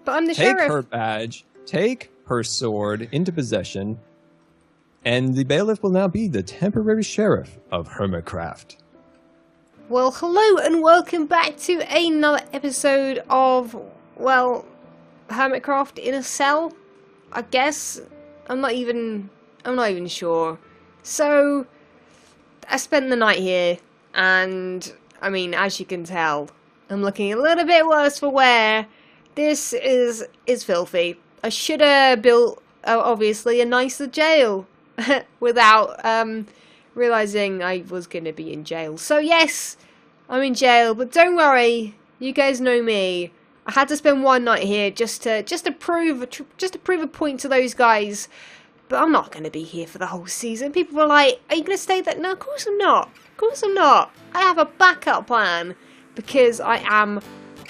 But I'm the Take sheriff. her badge, take her sword into possession, and the bailiff will now be the temporary sheriff of Hermitcraft. Well, hello and welcome back to another episode of, well, Hermitcraft in a cell, I guess. I'm not even sure. So, I spent the night here, and, I mean, as you can tell, I'm looking a little bit worse for wear. This is filthy. I should have built, obviously, a nicer jail without realizing I was going to be in jail. So yes, I'm in jail, but don't worry, you guys know me. I had to spend one night here just to prove a point to those guys. But I'm not going to be here for the whole season. People were like, "Are you going to stay there?" No, of course I'm not. Of course I'm not. I have a backup plan because I am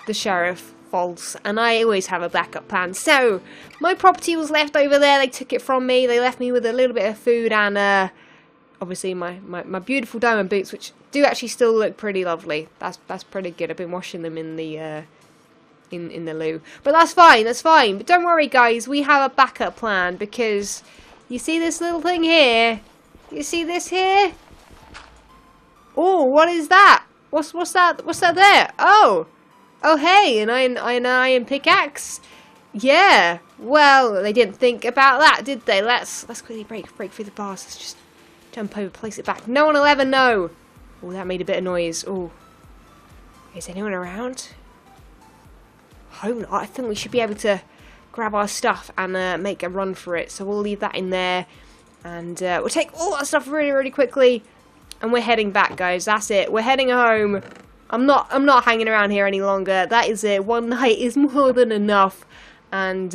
the sheriff. False, and I always have a backup plan. So, my property was left over there. They took it from me. They left me with a little bit of food and, obviously my beautiful diamond boots, which do actually still look pretty lovely. That's pretty good. I've been washing them in the in the loo, but that's fine. That's fine. But don't worry, guys. We have a backup plan because you see this little thing here. You see this here? Oh, what is that? What's that? What's that there? Oh, hey, an iron pickaxe. Yeah. Well, they didn't think about that, did they? Let's quickly break through the bars. Let's just jump over, place it back. No one will ever know. Oh, that made a bit of noise. Oh, is anyone around? Hope not. I think we should be able to grab our stuff and make a run for it. So we'll leave that in there, and we'll take all that stuff really, really quickly, and we're heading back, guys. That's it. We're heading home. I'm not hanging around here any longer. That is it. One night is more than enough. And,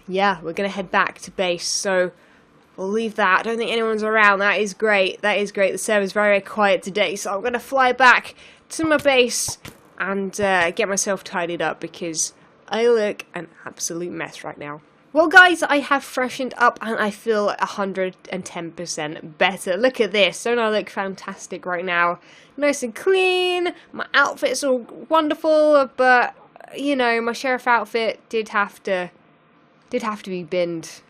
yeah, we're going to head back to base. So, we'll leave that. I don't think anyone's around. That is great. That is great. The server's very, very quiet today. So, I'm going to fly back to my base and get myself tidied up because I look an absolute mess right now. Well, guys, I have freshened up and I feel 110% better. Look at this. Don't I look fantastic right now? Nice and clean. My outfit's all wonderful, but, you know, my sheriff outfit did have to be binned.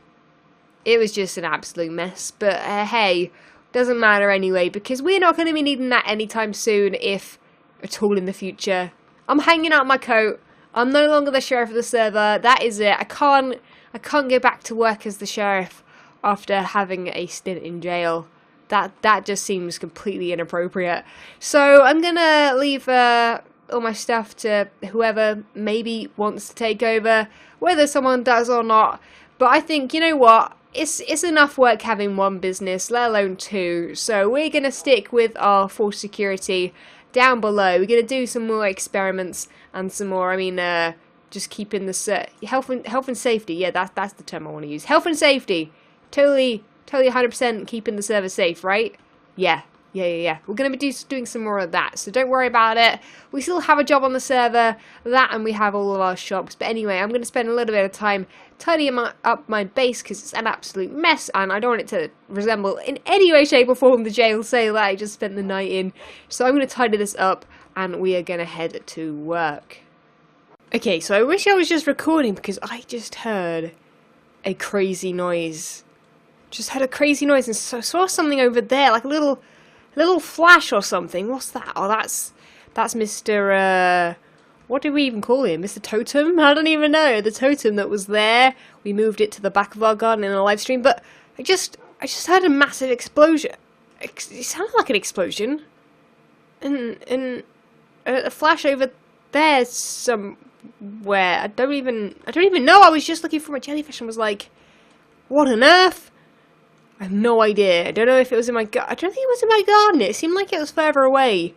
It was just an absolute mess, but hey, doesn't matter anyway, because we're not going to be needing that anytime soon, if at all in the future. I'm hanging out my coat. I'm no longer the sheriff of the server. That is it. I can't go back to work as the sheriff after having a stint in jail. That just seems completely inappropriate. So I'm gonna leave all my stuff to whoever maybe wants to take over, whether someone does or not. But I think, you know what, it's enough work having one business, let alone two. So we're gonna stick with our full security down below. We're gonna do some more experiments and some more. I mean, just keeping the health and safety. Yeah, that's the term I want to use. Health and safety. Totally 100% keeping the server safe, right? Yeah. We're going to be doing some more of that, so don't worry about it. We still have a job on the server, that, and we have all of our shops. But anyway, I'm going to spend a little bit of time tidying up my base because it's an absolute mess, and I don't want it to resemble in any way, shape, or form the jail cell that I just spent the night in. So I'm going to tidy this up, and we are going to head to work. Okay, so I wish I was just recording because I just heard a crazy noise. Just heard a crazy noise and saw something over there, like a little flash or something. What's that? Oh, that's Mr. What do we even call him? Mr. Totem? I don't even know. The totem that was there. We moved it to the back of our garden in a live stream, but I just heard a massive explosion. It sounded like an explosion, and a flash over there somewhere. I don't even know. I was just looking for my jellyfish and was like, what on earth? I have no idea. I don't know if it was in my garden. I don't think it was in my garden. It seemed like it was further away.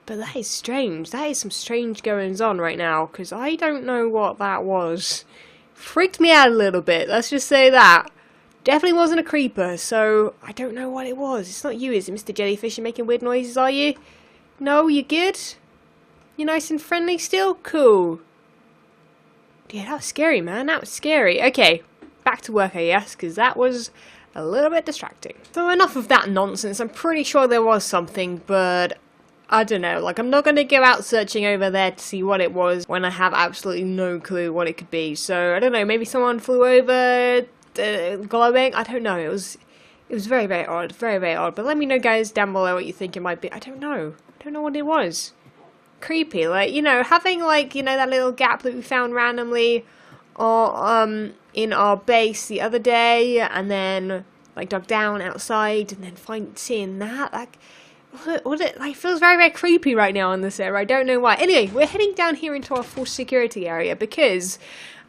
But that is strange. That is some strange goings on right now, because I don't know what that was. Freaked me out a little bit. Let's just say that. Definitely wasn't a creeper, so I don't know what it was. It's not you, is it, Mr. Jellyfish? You're making weird noises, are you? No, you good? You nice and friendly still? Cool. Yeah, that was scary, man. That was scary. Okay, back to work, I guess, because that was a little bit distracting. So enough of that nonsense. I'm pretty sure there was something, but I don't know, like, I'm not going to go out searching over there to see what it was when I have absolutely no clue what it could be. So, I don't know, maybe someone flew over glowing? I don't know, it was very, very odd, very, very odd. But let me know, guys, down below what you think it might be. I don't know what it was. Creepy, like, you know, having, like, you know, that little gap that we found randomly or in our base the other day, and then, like, dug down outside, and then seeing that, like, what it like feels very, very creepy right now in this area. I don't know why. Anyway, we're heading down here into our full security area because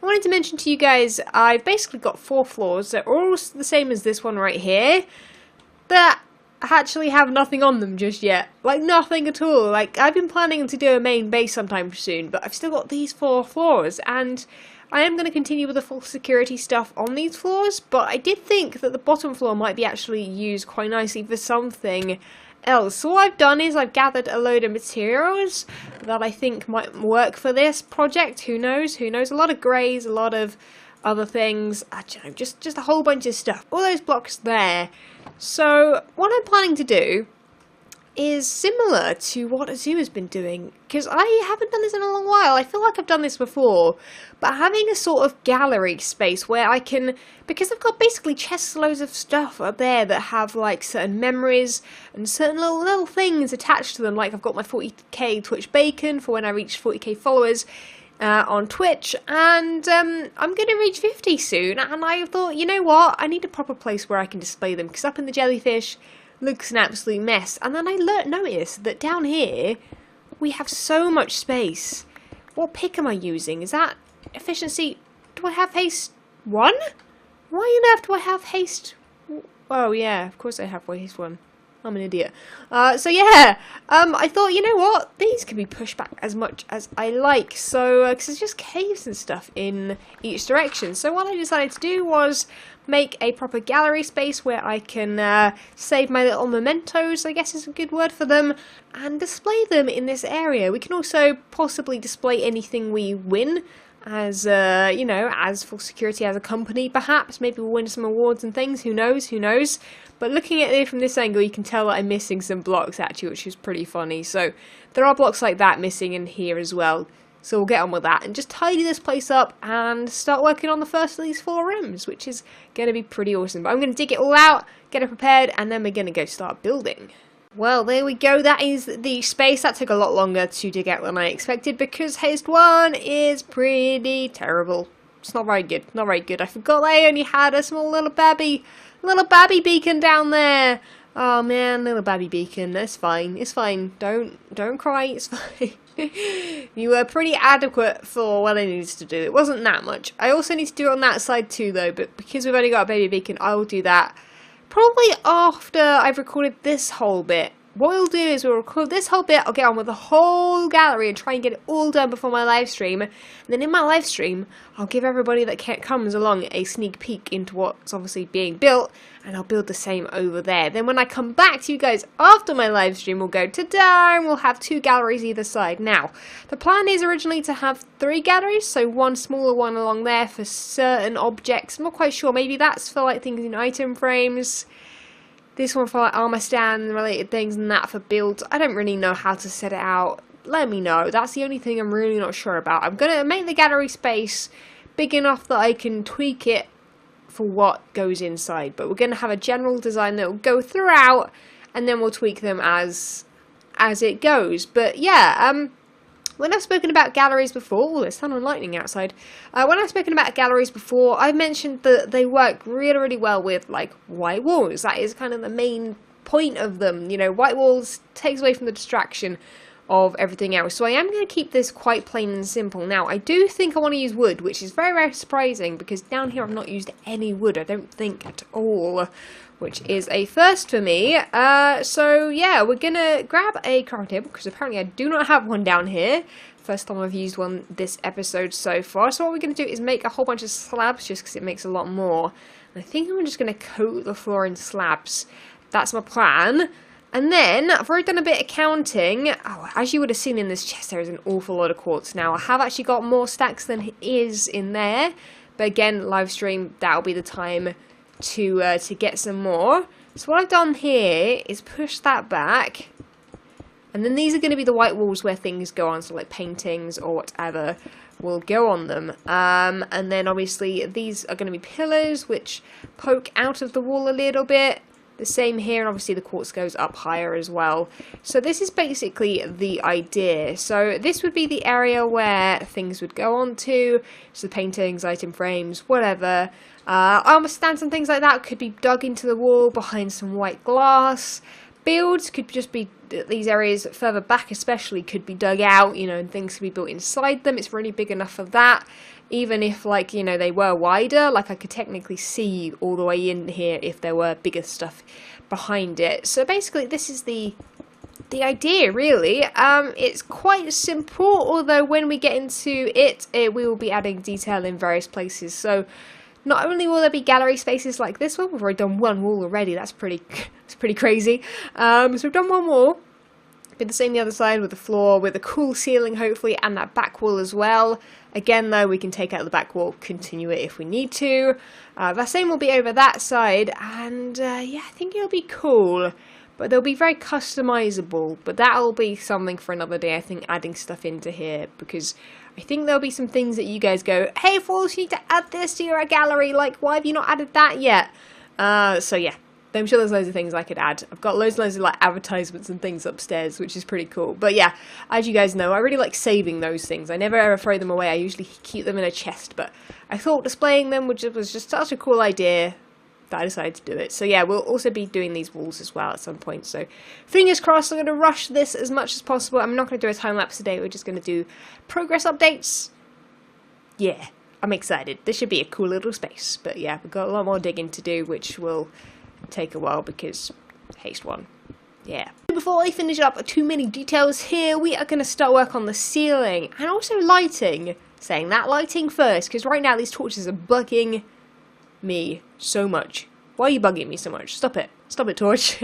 I wanted to mention to you guys I've basically got 4 floors that are all the same as this one right here that actually have nothing on them just yet. Like, nothing at all. Like, I've been planning to do a main base sometime soon, but I've still got these 4 floors, and I am going to continue with the full security stuff on these floors, but I did think that the bottom floor might be actually used quite nicely for something else. So what I've done is I've gathered a load of materials that I think might work for this project. Who knows? Who knows? A lot of greys, a lot of other things. I don't know, just a whole bunch of stuff. All those blocks there. So what I'm planning to do is similar to what Azul has been doing, because I haven't done this in a long while. I feel like I've done this before, but having a sort of gallery space where I can, because I've got basically chests loads of stuff up there that have like certain memories and certain little things attached to them, like I've got my 40k Twitch bacon for when I reach 40k followers on Twitch, and I'm going to reach 50 soon, and I thought, you know what, I need a proper place where I can display them, because up in the Jellyfish looks an absolute mess. And then I noticed that down here we have so much space. What pick am I using? Is that efficiency? Do I have haste 1? Why on earth do I have haste? Oh yeah, of course I have haste 1. I'm an idiot. So yeah, I thought, you know what, these can be pushed back as much as I like, so, because there's just caves and stuff in each direction. So what I decided to do was make a proper gallery space where I can save my little mementos, I guess is a good word for them, and display them in this area. We can also possibly display anything we win as, you know, as full security as a company, perhaps. Maybe we'll win some awards and things, who knows, who knows. But looking at it from this angle, you can tell that I'm missing some blocks, actually, which is pretty funny. So there are blocks like that missing in here as well. So we'll get on with that and just tidy this place up and start working on the first of these 4 rooms, which is going to be pretty awesome. But I'm going to dig it all out, get it prepared, and then we're going to go start building. Well, there we go. That is the space. That took a lot longer to dig out than I expected because haste 1 is pretty terrible. It's not very good. Not very good. I forgot I only had a small little babby beacon down there. Oh man, little babby beacon. That's fine. It's fine. Don't cry. It's fine. You were pretty adequate for what I needed to do. It wasn't that much. I also need to do it on that side too, though. But because we've only got a baby beacon, I will do that probably after I've recorded this whole bit. What we'll do is we'll record this whole bit, I'll get on with the whole gallery and try and get it all done before my live stream. And then in my live stream, I'll give everybody that comes along a sneak peek into what's obviously being built, and I'll build the same over there. Then when I come back to you guys after my live stream, we'll go ta-da, and we'll have 2 galleries either side. Now, the plan is originally to have 3 galleries, so 1 smaller one along there for certain objects. I'm not quite sure, maybe that's for like things in item frames. This one for like armor stand related things, and that for builds. I don't really know how to set it out. Let me know. That's the only thing I'm really not sure about. I'm going to make the gallery space big enough that I can tweak it for what goes inside. But we're going to have a general design that will go throughout, and then we'll tweak them as it goes. But yeah, when I've spoken about galleries before, there's thunder and lightning outside. When I've spoken about galleries before, I've mentioned that they work really, really well with like white walls. That is kind of the main point of them. You know, white walls takes away from the distraction of everything else. So I am going to keep this quite plain and simple. Now, I do think I want to use wood, which is very, very surprising because down here I've not used any wood, I don't think at all, which is a first for me. So yeah, we're gonna grab a crafting table because apparently I do not have one down here. First time I've used one this episode so far. So what we're gonna do is make a whole bunch of slabs just because it makes a lot more. And I think I'm just gonna coat the floor in slabs. That's my plan. And then I've already done a bit of counting. Oh, as you would have seen in this chest, there is an awful lot of quartz. Now I have actually got more stacks than is in there, but again, live stream, that'll be the time to get some more. So what I've done here is push that back, And then these are going to be the white walls where things go on, so like paintings or whatever will go on them. And then obviously these are going to be pillars which poke out of the wall a little bit. The same here, and obviously the quartz goes up higher as well. So this is basically the idea. So this would be the area where things would go on to. So paintings, item frames, whatever. Armor stands and things like that could be dug into the wall behind some white glass. Builds could just be, these areas further back especially could be dug out, you know, and things could be built inside them. It's really big enough for that. Even if, like, you know, they were wider, like, I could technically see all the way in here if there were bigger stuff behind it. So basically, this is the idea, really. It's quite simple, although when we get into it, we will be adding detail in various places. So not only will there be gallery spaces like this one, we've already done one wall already, that's pretty crazy. So we've done one wall. Be the same the other side with the floor, with a cool ceiling hopefully, and that back wall as well. Again though, we can take out the back wall, continue it if we need to. The same will be over that side, and yeah, I think it'll be cool. But they'll be very customizable, but that'll be something for another day, I think, adding stuff into here, because I think there'll be some things that you guys go, hey False, you need to add this to your gallery, like, why have you not added that yet? So yeah. I'm sure there's loads of things I could add. I've got loads and loads of like advertisements and things upstairs, which is pretty cool. But yeah, as you guys know, I really like saving those things. I never ever throw them away. I usually keep them in a chest, but I thought displaying them was just such a cool idea that I decided to do it. So yeah, we'll also be doing these walls as well at some point. So fingers crossed. I'm going to rush this as much as possible. I'm not going to do a time lapse today. We're just going to do progress updates. Yeah, I'm excited. This should be a cool little space. But yeah, we've got a lot more digging to do, which will take a while because haste one. Yeah. Before I finish up too many details here, we are going to start work on the ceiling and also lighting. Saying that lighting first, because right now these torches are bugging me so much. Why are you bugging me so much? Stop it. Stop it, torch.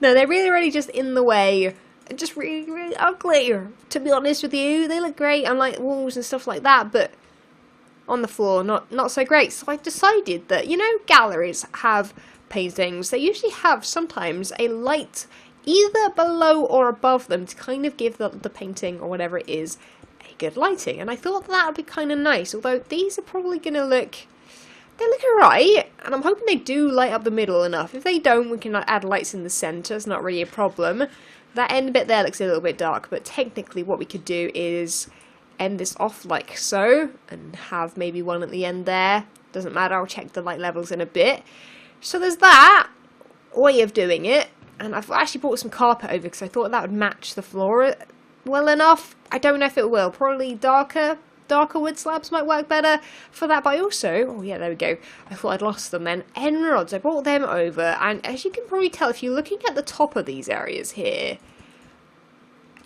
No, they're really just in the way and just really ugly. To be honest with you, they look great on like walls and stuff like that, but on the floor, not so great. So I decided that, you know, galleries have paintings, they usually have sometimes a light either below or above them to kind of give the painting or whatever it is a good lighting, and I thought that would be kind of nice, although these are probably going to look, they look alright, and I'm hoping they do light up the middle enough. If they don't, we can add lights in the centre, it's not really a problem. That end bit there looks a little bit dark, but technically what we could do is end this off like so, and have maybe one at the end there. Doesn't matter, I'll check the light levels in a bit. So there's that way of doing it, and I've actually brought some carpet over because I thought that would match the floor well enough. I don't know if it will. Probably darker wood slabs might work better for that, but I also, oh yeah, there we go. I thought I'd lost them then. End rods, I brought them over, and as you can probably tell, if you're looking at the top of these areas here,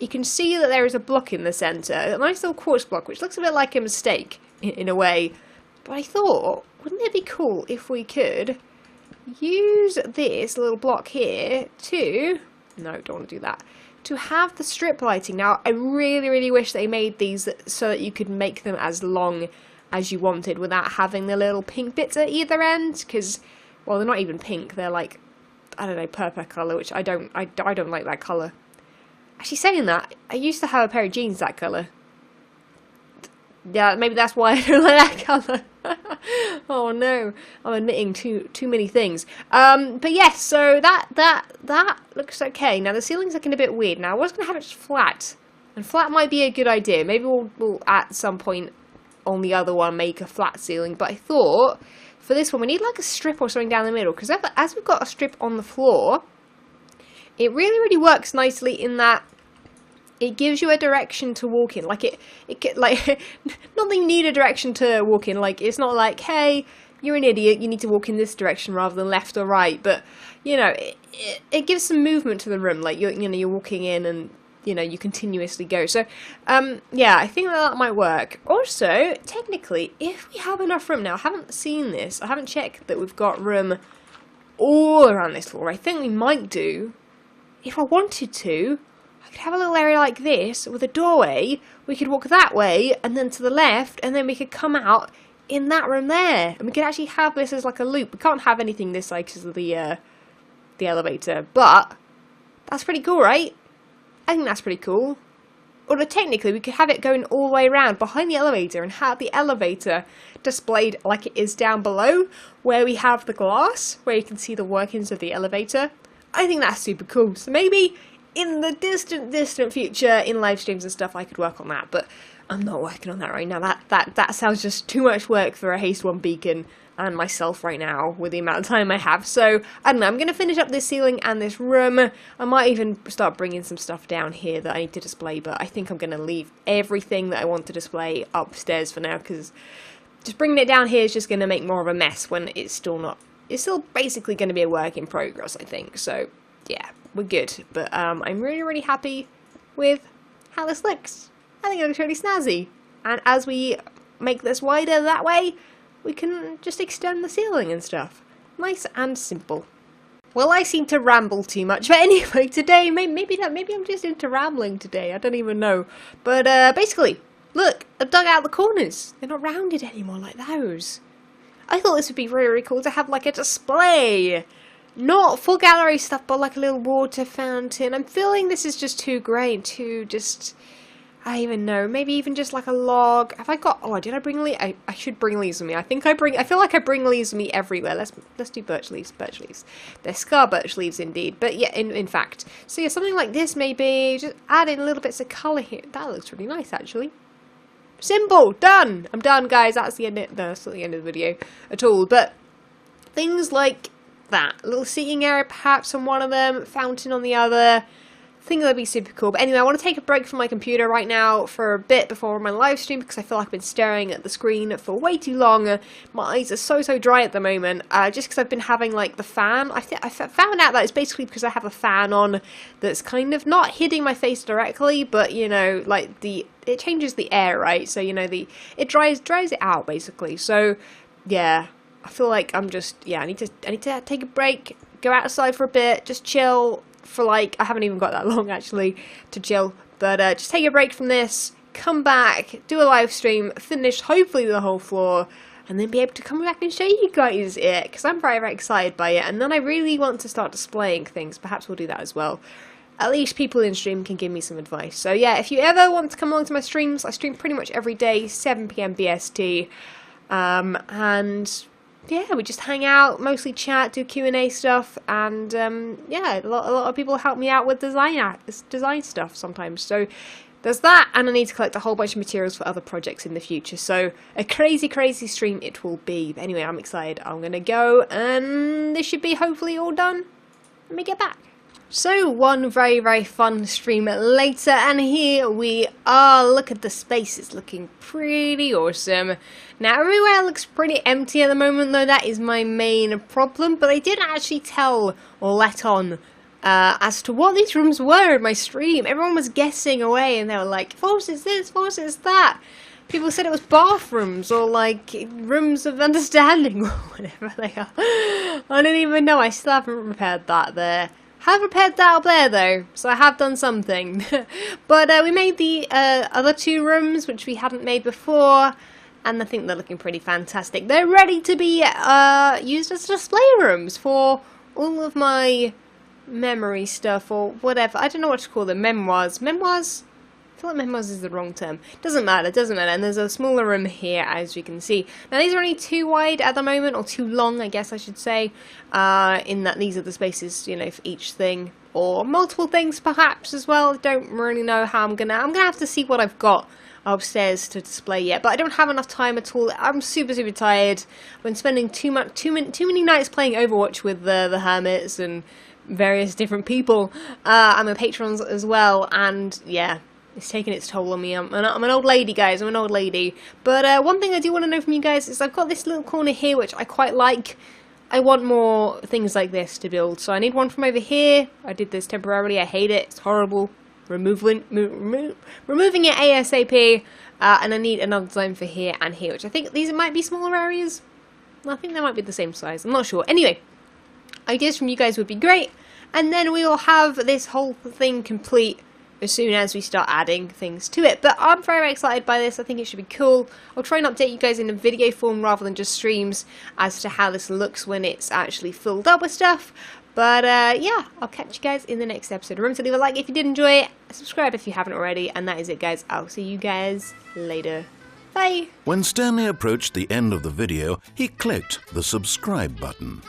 you can see that there is a block in the centre, a nice little quartz block, which looks a bit like a mistake in a way. But I thought, wouldn't it be cool if we could use this little block here to, no, don't want to do that, to have the strip lighting. Now, I really wish they made these so that you could make them as long as you wanted without having the little pink bits at either end, because, well, they're not even pink, they're like, I don't know, purple colour, which I don't like that colour. Actually, saying that, I used to have a pair of jeans that colour. Yeah, maybe that's why I don't like that colour. Oh no, I'm admitting too many things. But yes, so that looks okay. Now the ceiling's looking a bit weird. Now I was gonna have it just flat, and flat might be a good idea. Maybe we'll at some point on the other one make a flat ceiling. But I thought for this one we need like a strip or something down the middle, because as we've got a strip on the floor, it really works nicely in that it gives you a direction to walk in. Like it like nothing need a direction to walk in. Like it's not like, hey, you're an idiot, you need to walk in this direction rather than left or right. But you know, it gives some movement to the room. Like you're walking in and you know you continuously go. So yeah, I think that might work. Also, technically, if we have enough room now, I haven't seen this. I haven't checked that we've got room all around this floor. I think we might do. If I wanted to, I could have a little area like this with a doorway. We could walk that way and then to the left, and then we could come out in that room there. And we could actually have this as like a loop. We can't have anything this side because of the elevator, but that's pretty cool, right? I think that's pretty cool. Although technically we could have it going all the way around behind the elevator and have the elevator displayed like it is down below, where we have the glass, where you can see the workings of the elevator. I think that's super cool. So maybe in the distant future, in live streams and stuff, I could work on that. But I'm not working on that right now. That sounds just too much work for a Haste 1 beacon and myself right now with the amount of time I have. So, I don't know, I'm going to finish up this ceiling and this room. I might even start bringing some stuff down here that I need to display, but I think I'm going to leave everything that I want to display upstairs for now, because just bringing it down here is just going to make more of a mess when it's still basically going to be a work in progress, I think. So, yeah, we're good. But I'm really happy with how this looks. I think it looks really snazzy. And as we make this wider that way, we can just extend the ceiling and stuff. Nice and simple. Well, I seem to ramble too much, but anyway, today, maybe I'm just into rambling today, I don't even know. But basically, look, I've dug out the corners. They're not rounded anymore like those. I thought this would be really cool to have like a display. Not full gallery stuff, but like a little water fountain. I'm feeling this is just too grey and too just... I even know. Maybe even just like a log. Have I got... Oh, did I bring leaves? I should bring leaves with me. I feel like I bring leaves with me everywhere. Let's do birch leaves. Birch leaves. They're scar birch leaves indeed. But yeah, in fact. So yeah, something like this maybe. Just add in little bits of colour here. That looks really nice actually. Simple. Done. I'm done, guys. That's the end. No, that's not the end of the video at all. But things like that. A little seating area perhaps on one of them. Fountain on the other. I think that'd be super cool. But anyway, I want to take a break from my computer right now for a bit before my live stream, because I feel like I've been staring at the screen for way too long. My eyes are so dry at the moment, just because I've been having like the fan. I found out that it's basically because I have a fan on that's kind of not hitting my face directly, but you know, like it changes the air, right? So you know, it dries it out basically. So yeah, I feel like I'm just I need to take a break, go outside for a bit, just chill. For like, I haven't even got that long actually to chill, but just take a break from this, come back, do a live stream, finish hopefully the whole floor, and then be able to come back and show you guys it, because I'm very excited by it. And then I really want to start displaying things. Perhaps we'll do that as well. At least people in stream can give me some advice. So yeah, if you ever want to come along to my streams, I stream pretty much every day, 7 PM BST, and yeah, we just hang out, mostly chat, do Q&A stuff, and yeah, a lot of people help me out with design stuff sometimes. So there's that, and I need to collect a whole bunch of materials for other projects in the future. So a crazy stream it will be. But anyway, I'm excited. I'm gonna go, and this should be hopefully all done. Let me get back. So one very fun stream later, and here we are. Look at the space, it's looking pretty awesome. Now everywhere looks pretty empty at the moment though, that is my main problem, but I did actually tell or let on as to what these rooms were in my stream. Everyone was guessing away and they were like, False is this, False is that. People said it was bathrooms or like rooms of understanding or whatever they are. I don't even know, I still haven't prepared that there. Have prepared that up there though, so I have done something. But we made the other two rooms, which we hadn't made before, and I think they're looking pretty fantastic. They're ready to be used as display rooms for all of my memory stuff or whatever. I don't know what to call them. Memoirs. Memoirs? I feel like memoirs is the wrong term. Doesn't matter. And there's a smaller room here, as you can see. Now these are only too wide at the moment, or too long, I guess I should say. In that these are the spaces, you know, for each thing, or multiple things perhaps as well. I don't really know how I'm gonna have to see what I've got upstairs to display yet, but I don't have enough time at all. I'm super tired. I've been spending too many nights playing Overwatch with the Hermits and various different people. I'm a patrons as well, and yeah, it's taking its toll on me. I'm an old lady, guys. I'm an old lady. But one thing I do want to know from you guys is I've got this little corner here which I quite like. I want more things like this to build, so I need one from over here. I did this temporarily. I hate it. It's horrible. Removing it ASAP. And I need another design for here and here, which I think these might be smaller areas. I think they might be the same size. I'm not sure. Anyway, ideas from you guys would be great. And then we will have this whole thing complete as soon as we start adding things to it. But I'm very excited by this. I think it should be cool. I'll try and update you guys in a video form rather than just streams as to how this looks when it's actually filled up with stuff. But yeah, I'll catch you guys in the next episode. Remember to leave a like if you did enjoy it, subscribe if you haven't already, and that is it, guys. I'll see you guys later. Bye! When Stanley approached the end of the video, he clicked the subscribe button.